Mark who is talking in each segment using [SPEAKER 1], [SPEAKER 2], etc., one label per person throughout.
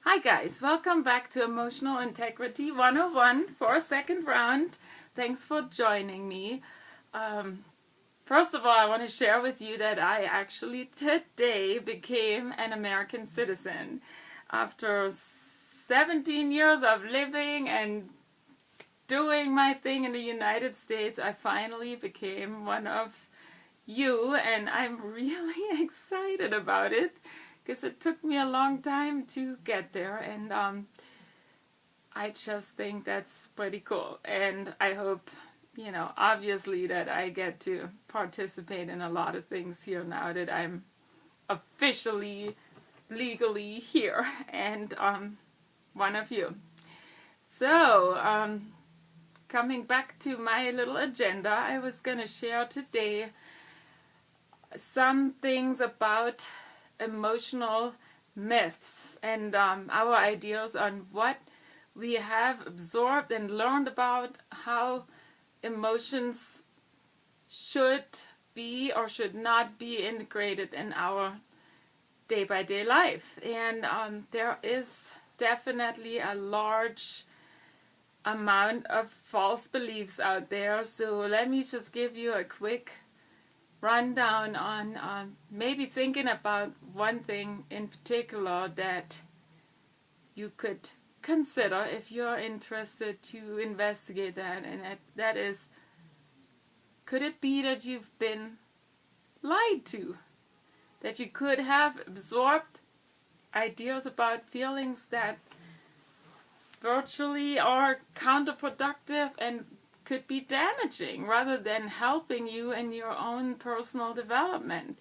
[SPEAKER 1] Hi guys, welcome back to Emotional Integrity 101 for a second round. Thanks for joining me. First of all, I want to share with you that I actually today became an American citizen. After 17 years of living and doing my thing in the United States, I finally became one of you, and I'm really excited about it because it took me a long time to get there, and I just think that's pretty cool. And I hope, obviously that I get to participate in a lot of things here now that I'm officially, legally here and one of you. So, coming back to my little agenda, I was going to share today some things about emotional myths and our ideas on what we have absorbed and learned about how emotions should be or should not be integrated in our day-by-day life. And there is definitely a large amount of false beliefs out there. So let me just give you a quick rundown on maybe thinking about one thing in particular that you could consider if you're interested to investigate that, and that is, could it be that you've been lied to? That you could have absorbed ideas about feelings that virtually are counterproductive and could be damaging rather than helping you in your own personal development.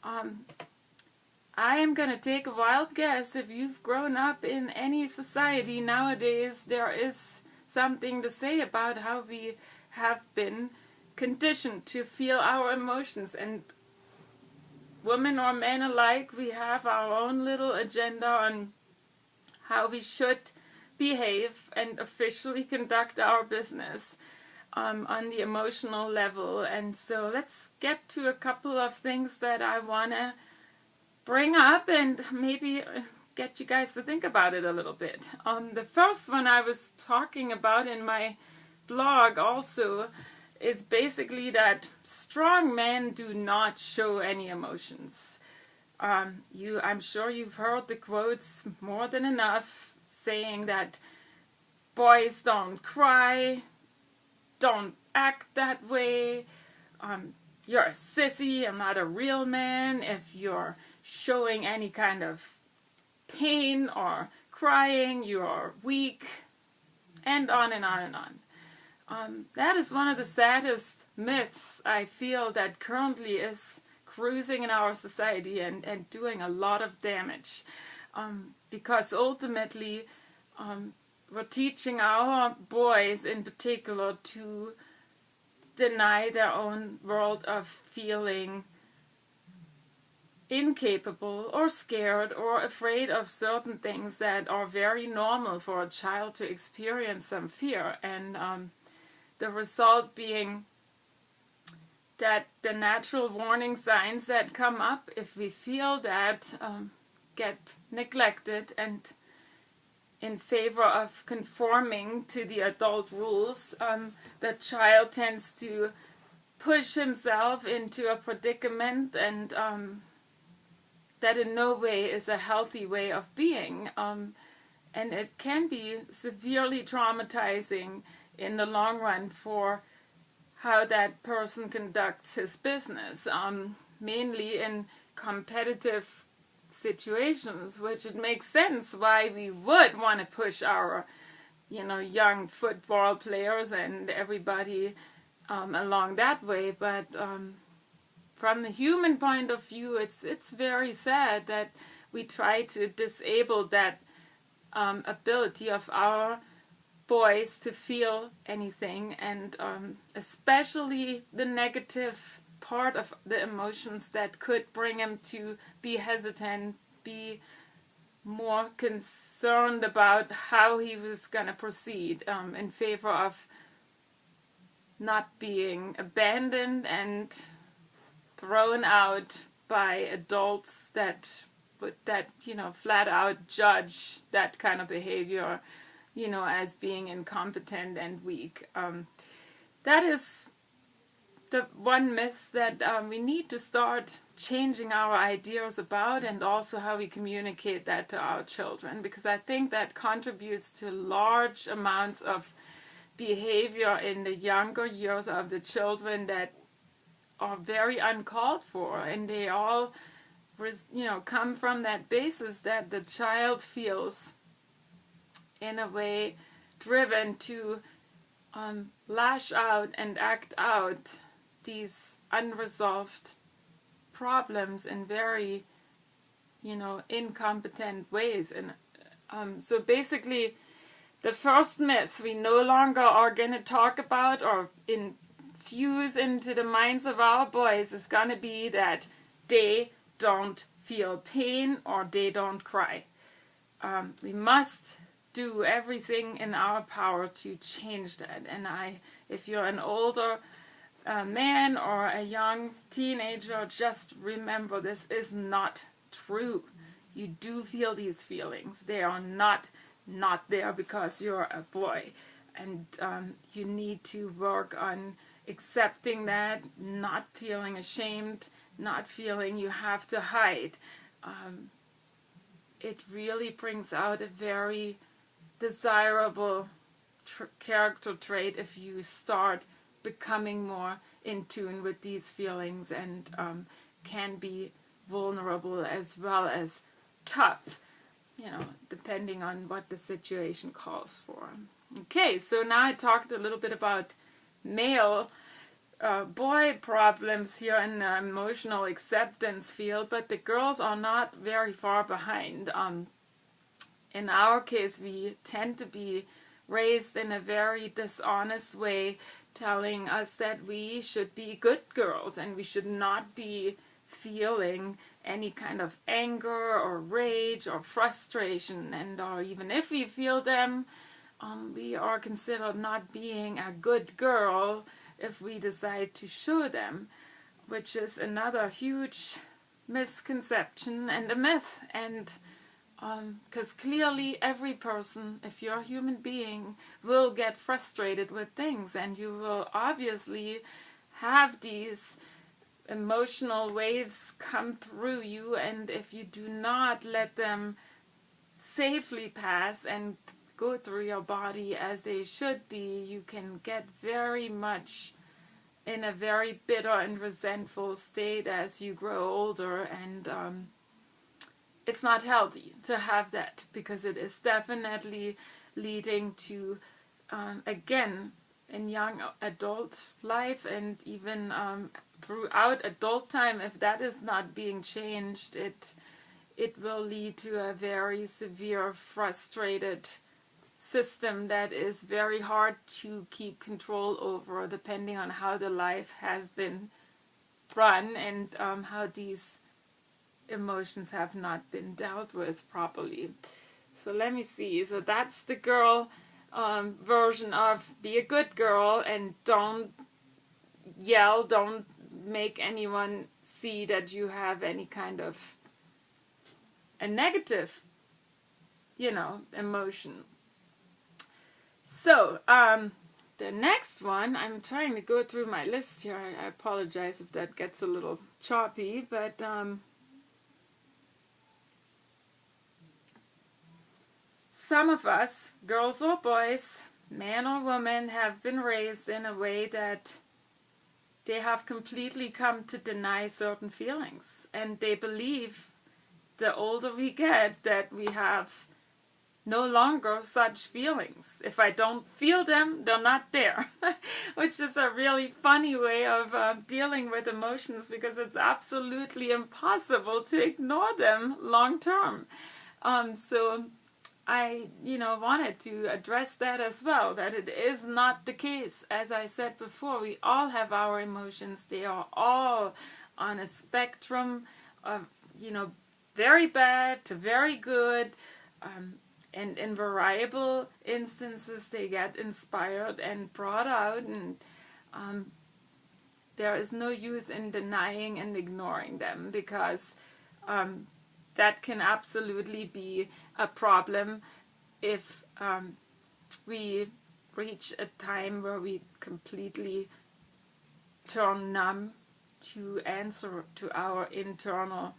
[SPEAKER 1] I am going to take a wild guess. If you've grown up in any society nowadays, there is something to say about how we have been conditioned to feel our emotions. And women or men alike, we have our own little agenda on how we should behave and officially conduct our business on the emotional level. And so let's get to a couple of things that I want to bring up and maybe get you guys to think about it a little bit. The first one I was talking about in my blog also is basically that strong men do not show any emotions. I'm sure you've heard the quotes more than enough saying that boys don't cry, don't act that way, you're a sissy, you're not a real man if you're showing any kind of pain or crying, you're weak, and on and on and on. That is one of the saddest myths I feel that currently is cruising in our society and doing a lot of damage. Because ultimately we're teaching our boys in particular to deny their own world of feeling incapable or scared or afraid of certain things that are very normal for a child to experience some fear. And the result being that the natural warning signs that come up if we feel that get neglected, and in favor of conforming to the adult rules, the child tends to push himself into a predicament, and that in no way is a healthy way of being. And it can be severely traumatizing in the long run for how that person conducts his business, mainly in competitive situations, which it makes sense why we would want to push our young football players and everybody along that way. But from the human point of view, it's very sad that we try to disable that ability of our boys to feel anything, and especially the negative part of the emotions that could bring him to be hesitant, be more concerned about how he was going to proceed, in favor of not being abandoned and thrown out by adults that that, flat out judge that kind of behavior, as being incompetent and weak. That is the one myth that we need to start changing our ideas about, and also how we communicate that to our children, because I think that contributes to large amounts of behavior in the younger years of the children that are very uncalled for, and they all come from that basis that the child feels in a way driven to lash out and act out these unresolved problems in very incompetent ways. And so basically the first myth we no longer are going to talk about or infuse into the minds of our boys is going to be that they don't feel pain or they don't cry. We must do everything in our power to change that. And if you're an older man or a young teenager, just remember this is not true. You do feel these feelings. They are not there because you're a boy. And you need to work on accepting that, not feeling ashamed, not feeling you have to hide. It really brings out a very desirable character trait if you start becoming more in tune with these feelings, and can be vulnerable as well as tough, depending on what the situation calls for. Okay, so now I talked a little bit about male boy problems here in the emotional acceptance field, but the girls are not very far behind. In our case, we tend to be raised in a very dishonest way, telling us that we should be good girls and we should not be feeling any kind of anger or rage or frustration, and or even if we feel them, we are considered not being a good girl if we decide to show them, which is another huge misconception and a myth. And because clearly every person, if you're a human being, will get frustrated with things, and you will obviously have these emotional waves come through you, and if you do not let them safely pass and go through your body as they should be, you can get very much in a very bitter and resentful state as you grow older, and it's not healthy to have that, because it is definitely leading to, again, in young adult life and even throughout adult time, if that is not being changed, it will lead to a very severe, frustrated system that is very hard to keep control over, depending on how the life has been run and how these emotions have not been dealt with properly. So let me see. So that's the girl version of be a good girl and don't yell, don't make anyone see that you have any kind of a negative, emotion. So, the next one, I'm trying to go through my list here. I apologize if that gets a little choppy, but some of us, girls or boys, man or woman, have been raised in a way that they have completely come to deny certain feelings. And they believe, the older we get, that we have no longer such feelings. If I don't feel them, they're not there. Which is a really funny way of dealing with emotions, because it's absolutely impossible to ignore them long term. So I, wanted to address that as well, that it is not the case. As I said before, we all have our emotions. They are all on a spectrum of, very bad to very good. And in variable instances, they get inspired and brought out, and there is no use in denying and ignoring them, because that can absolutely be a problem if we reach a time where we completely turn numb to answer to our internal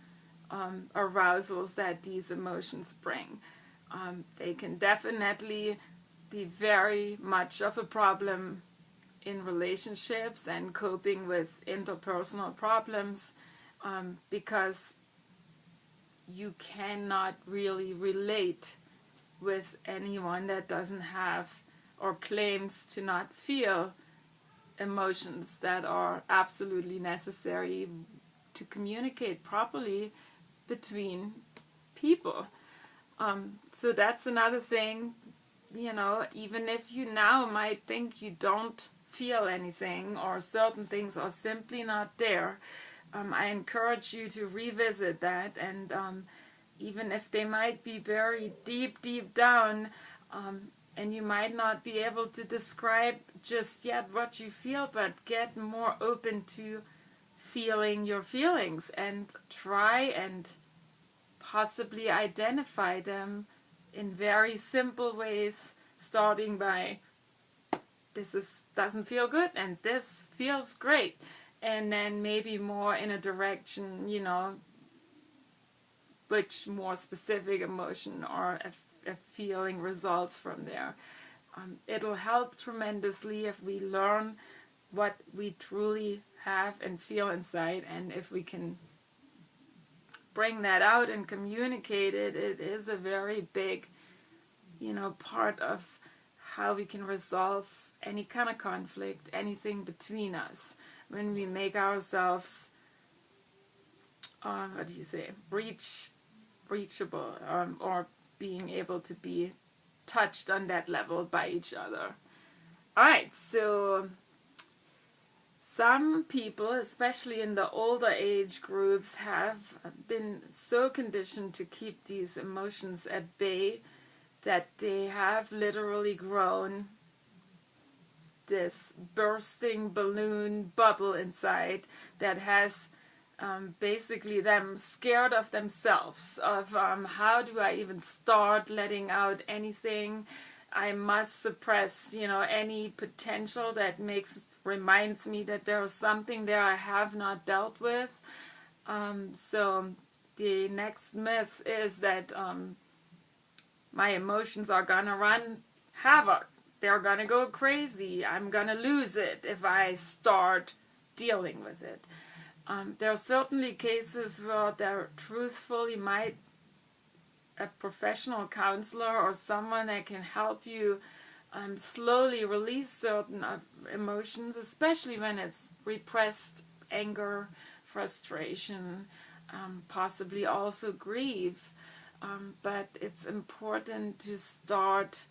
[SPEAKER 1] arousals that these emotions bring. They can definitely be very much of a problem in relationships and coping with interpersonal problems, because you cannot really relate with anyone that doesn't have or claims to not feel emotions that are absolutely necessary to communicate properly between people. So that's another thing, you know, even if you now might think you don't feel anything or certain things are simply not there, I encourage you to revisit that, and even if they might be buried deep down, and you might not be able to describe just yet what you feel, but get more open to feeling your feelings and try and possibly identify them in very simple ways, starting by this doesn't feel good and this feels great, and then maybe more in a direction, you know, which more specific emotion or a feeling results from there. It'll help tremendously if we learn what we truly have and feel inside, and if we can bring that out and communicate it, it is a very big, you know, part of how we can resolve any kind of conflict, anything between us, when we make ourselves, what do you say, reachable, or being able to be touched on that level by each other. Alright, so some people, especially in the older age groups, have been so conditioned to keep these emotions at bay that they have literally grown this bursting balloon bubble inside that has basically them scared of themselves, of how do I even start letting out anything. I must suppress, you know, any potential that reminds me that there is something there I have not dealt with. So the next myth is that my emotions are gonna run havoc. They're gonna go crazy. I'm gonna lose it if I start dealing with it. There are certainly cases where there truthfully might a professional counselor or someone that can help you slowly release certain emotions, especially when it's repressed anger, frustration, possibly also grief. But it's important to start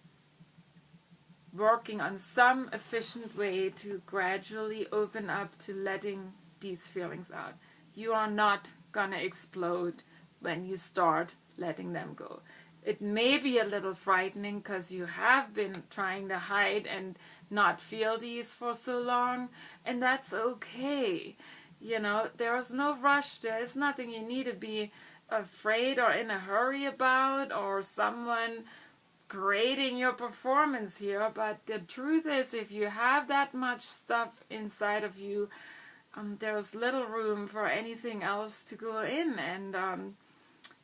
[SPEAKER 1] working on some efficient way to gradually open up to letting these feelings out. You are not gonna explode when you start letting them go. It may be a little frightening because you have been trying to hide and not feel these for so long, and that's okay. You know, there's no rush. There is nothing you need to be afraid or in a hurry about, or someone grading your performance here. But the truth is, if you have that much stuff inside of you, there's little room for anything else to go in, and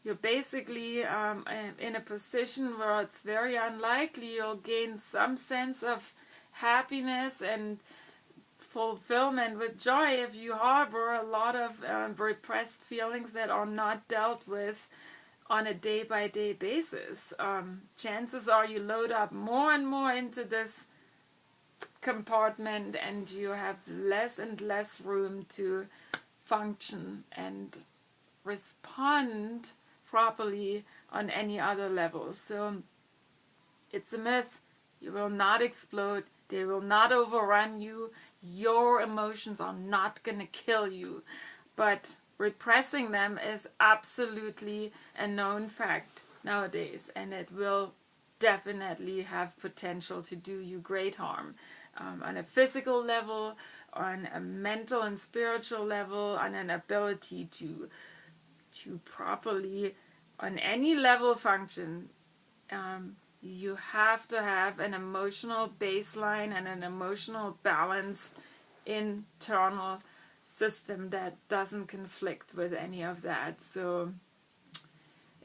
[SPEAKER 1] you're basically in a position where it's very unlikely you'll gain some sense of happiness and fulfillment with joy if you harbor a lot of repressed feelings that are not dealt with on a day-by-day basis. Chances are you load up more and more into this compartment, and you have less and less room to function and respond properly on any other level. So it's a myth. You will not explode. They will not overrun you. Your emotions are not going to kill you. But repressing them is absolutely a known fact nowadays, and it will definitely have potential to do you great harm. On a physical level, on a mental and spiritual level, on an ability to properly on any level function, you have to have an emotional baseline and an emotional balance internal system that doesn't conflict with any of that. So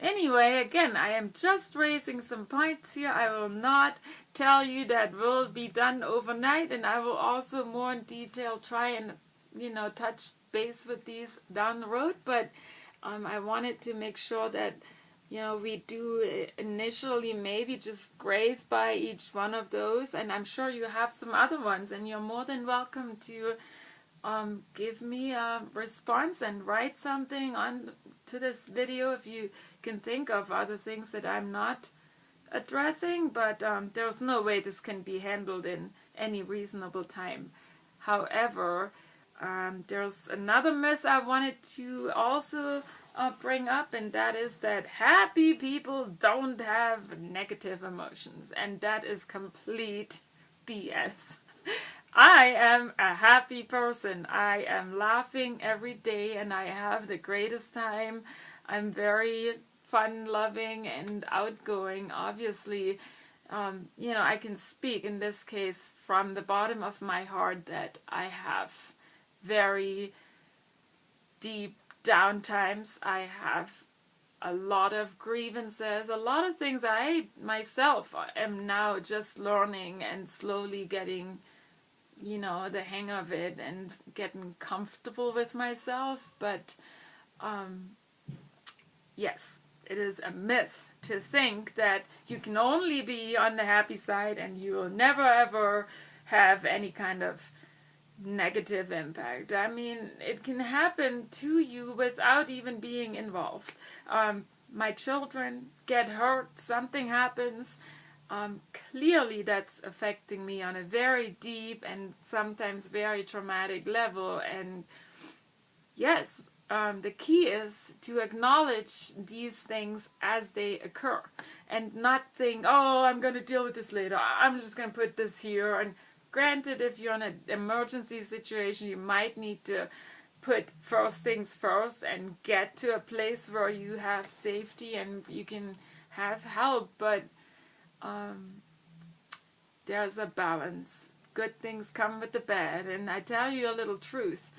[SPEAKER 1] anyway, again, I am just raising some points here. I will not tell you that will be done overnight, and I will also more in detail try and, touch base with these down the road. But I wanted to make sure that, we do initially maybe just graze by each one of those, and I'm sure you have some other ones, and you're more than welcome to give me a response and write something on to this video if you can think of other things that I'm not addressing, but there's no way this can be handled in any reasonable time. However, there's another myth I wanted to also bring up, and that is that happy people don't have negative emotions, and that is complete BS. I am a happy person. I am laughing every day and I have the greatest time. I'm very fun-loving and outgoing. Obviously, I can speak in this case from the bottom of my heart that I have very deep down times. I have a lot of grievances, a lot of things I myself am now just learning and slowly getting the hang of it and getting comfortable with myself. But yes, it is a myth to think that you can only be on the happy side and you will never ever have any kind of negative impact. I mean, it can happen to you without even being involved. My children get hurt, something happens. Clearly that's affecting me on a very deep and sometimes very traumatic level, and yes, the key is to acknowledge these things as they occur and not think, oh, I'm going to deal with this later, I'm just going to put this here. And granted, if you're in an emergency situation, you might need to put first things first and get to a place where you have safety and you can have help, but there's a balance. Good things come with the bad, and I tell you a little truth.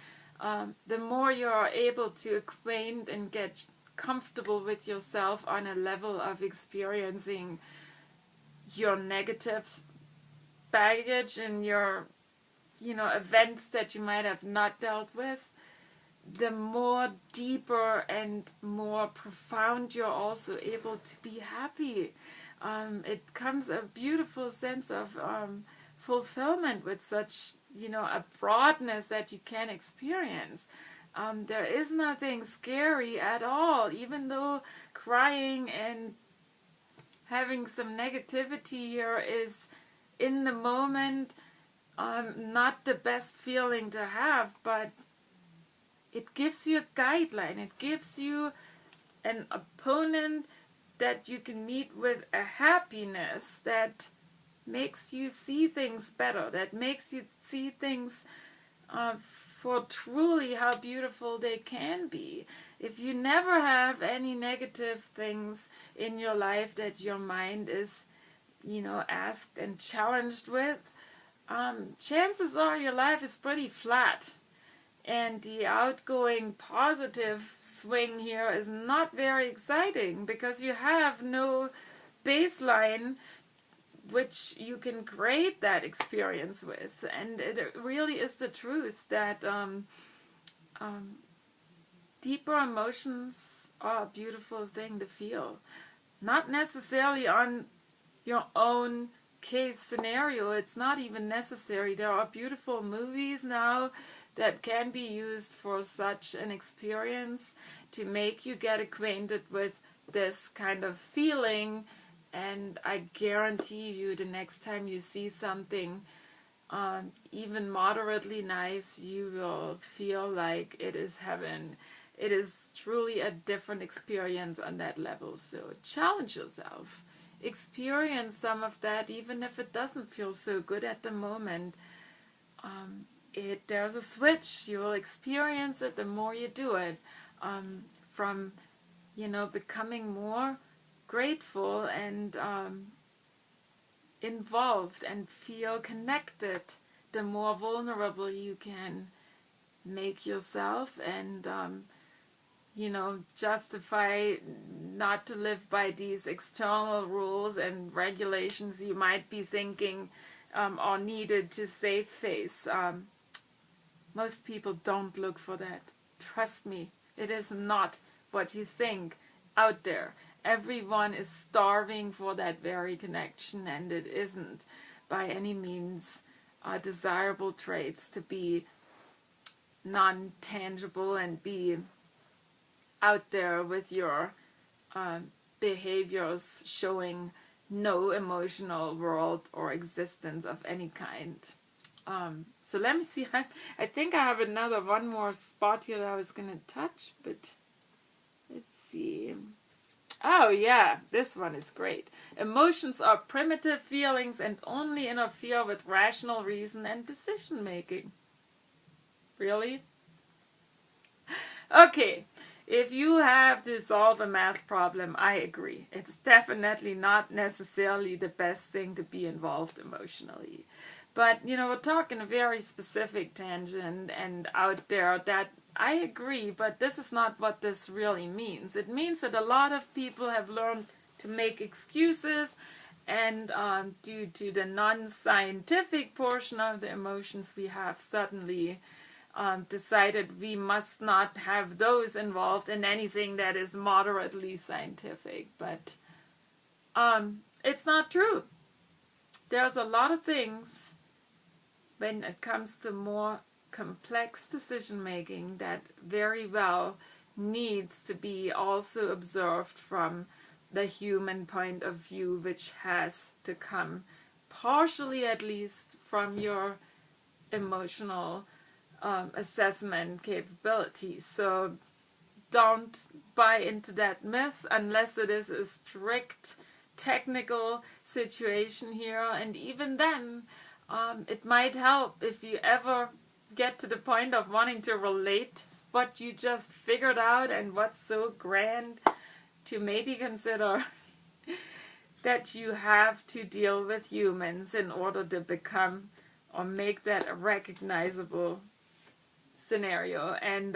[SPEAKER 1] The more you're able to acquaint and get comfortable with yourself on a level of experiencing your negative baggage and your, events that you might have not dealt with, the more deeper and more profound you're also able to be happy. It comes a beautiful sense of fulfillment with such, a broadness that you can experience. There is nothing scary at all, even though crying and having some negativity here is in the moment not the best feeling to have, but it gives you a guideline. It gives you an opponent that you can meet with a happiness that makes you see things better, that makes you see things for truly how beautiful they can be. If you never have any negative things in your life that your mind is, asked and challenged with, chances are your life is pretty flat. And the outgoing positive swing here is not very exciting because you have no baseline which you can grade that experience with. And it really is the truth that deeper emotions are a beautiful thing to feel. Not necessarily on your own case scenario. It's not even necessary. There are beautiful movies now that can be used for such an experience to make you get acquainted with this kind of feeling, and I guarantee you the next time you see something even moderately nice, you will feel like it is heaven. It is truly a different experience on that level. So challenge yourself. Experience some of that even if it doesn't feel so good at the moment. There's a switch. You will experience it the more you do it. From becoming more grateful and involved and feel connected, the more vulnerable you can make yourself, and justify not to live by these external rules and regulations you might be thinking are needed to save face. Most people don't look for that. Trust me, it is not what you think out there. Everyone is starving for that very connection, and it isn't by any means desirable traits to be non-tangible and be out there with your behaviors showing no emotional world or existence of any kind. So let me see. I think I have one more spot here that I was going to touch, but let's see. Oh yeah, this one is great. Emotions are primitive feelings and only interfere with rational reason and decision making. Really? Okay, if you have to solve a math problem, I agree. It's definitely not necessarily the best thing to be involved emotionally. But, we're talking a very specific tangent and out there that I agree, but this is not what this really means. It means that a lot of people have learned to make excuses, and due to the non-scientific portion of the emotions, we have suddenly decided we must not have those involved in anything that is moderately scientific. But it's not true. There's a lot of things when it comes to more complex decision making that very well needs to be also observed from the human point of view, which has to come partially at least from your emotional assessment capabilities. So don't buy into that myth unless it is a strict technical situation here, and even then it might help if you ever get to the point of wanting to relate what you just figured out and what's so grand, to maybe consider that you have to deal with humans in order to become or make that a recognizable scenario. And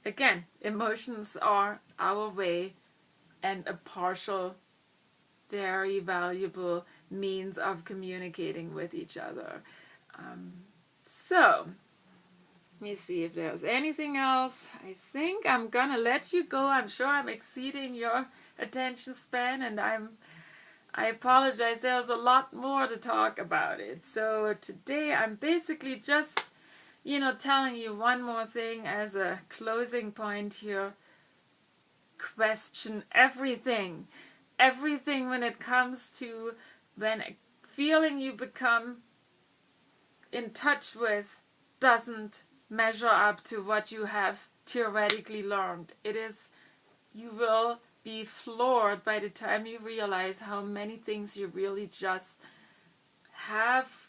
[SPEAKER 1] again, emotions are our way and a partial, very valuable means of communicating with each other. So, let me see if there's anything else. I think I'm gonna let you go. I'm sure I'm exceeding your attention span, and I apologize. There's a lot more to talk about it. So today I'm basically just, telling you one more thing as a closing point here. Question everything. Everything when it comes to when a feeling you become in touch with doesn't measure up to what you have theoretically learned. You will be floored by the time you realize how many things you really just have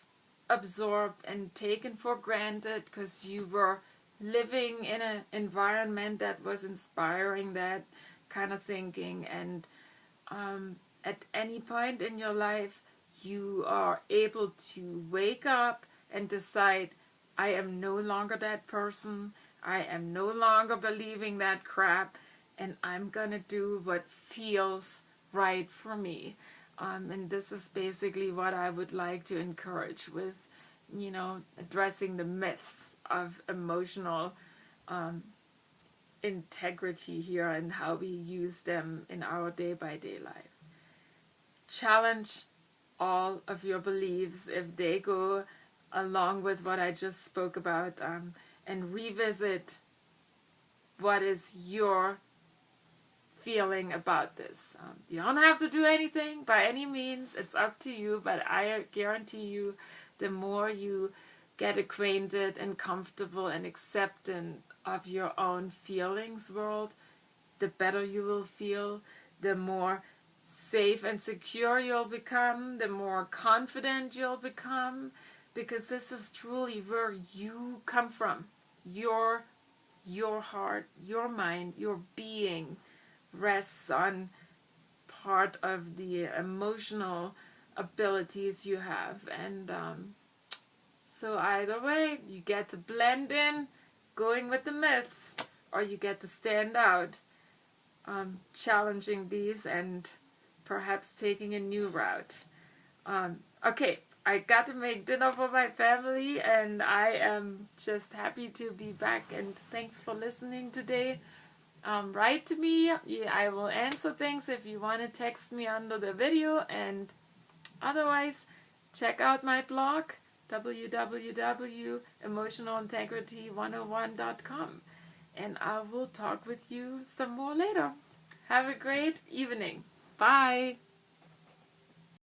[SPEAKER 1] absorbed and taken for granted because you were living in an environment that was inspiring that kind of thinking. And at any point in your life, you are able to wake up and decide, I am no longer that person, I am no longer believing that crap, and I'm gonna do what feels right for me. And this is basically what I would like to encourage with, addressing the myths of emotional integrity here and how we use them in our day-by-day life. Challenge all of your beliefs if they go along with what I just spoke about, and revisit what is your feeling about this. You don't have to do anything by any means, it's up to you, but I guarantee you the more you get acquainted and comfortable and acceptant of your own feelings world, the better you will feel, the more safe and secure you'll become, the more confident you'll become, because this is truly where you come from. Your your heart, your mind, your being rests on part of the emotional abilities you have. And so either way, you get to blend in, going with the myths, or you get to stand out, challenging these and perhaps taking a new route. Okay, I got to make dinner for my family, and I am just happy to be back, and thanks for listening today. Write to me. I will answer things if you want to text me under the video, and otherwise check out my blog www.emotionalintegrity101.com, and I will talk with you some more later. Have a great evening. Bye.